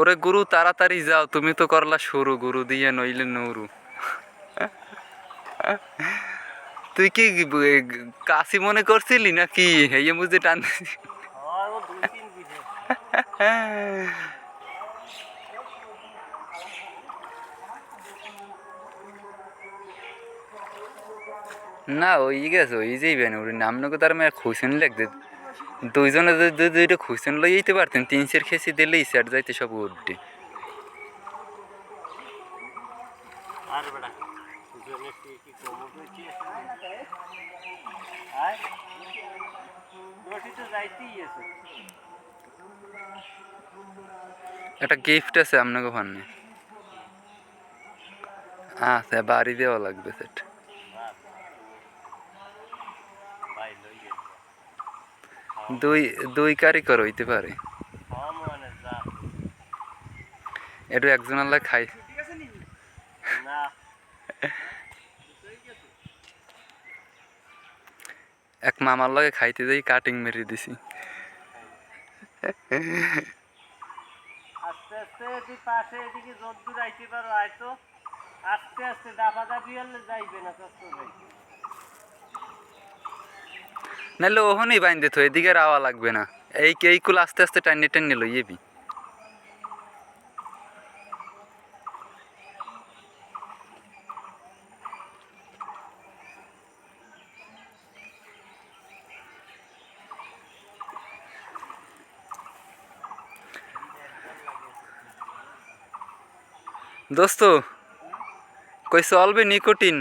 ওরে গুরু তাড়াতাড়ি যাও, তুমি তো করলা শুরু, গুরু দিয়ে নইলে নৌরু। তুই কি কাশি মনে করছিলি নাকি এই বুঝে টান? না ওই গেছে ওই যেই বেন ওর নাম নাকি তার মেয়ে খুশন লাগবে। দুইজনে যদি দুইটা খুশন লই যেতে পারতেন, 3 খেসি দিলেই সেট যাইতে সব উঠবে। আর বেটা দুজনে কি কমো কইছি আয় রটি তো যাইতেই আছে। একটা গিফট আছে আপনাকে ওখানে। আচ্ছা বাড়ি দেওয়া লাগবে সেট। ভাই লই গে দুই দুই কারিগর হইতে পারে। খাওয়া মানে যা একটু একজন আল্লাহ খাই। না এক মামার লগে খাইতে যাই কাটিং মেরে দিছি। আস্তে আস্তে তুই পাশে এদিকে যদ্দূর আইতে পারো আয়তো আস্তে আস্তে দাপাদাপি হলে যাইবে না কষ্ট যাইবে। নাহলে ওখানেই বাইন্দে তো এদিকে আওয়া লাগবে না। এই কুল আস্তে আস্তে টাইনে টাইনে লই এবি। দোস্ত কই চলবে নিকোটিন?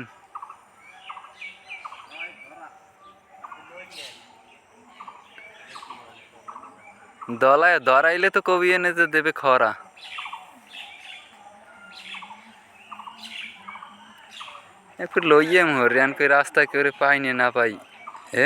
দলায় ধরাইলে তো কবি এনে যে দেবে খরা। একটু লইয়ে মোর রিয়ান কই রাস্তা করে পাইনি না পাই। এ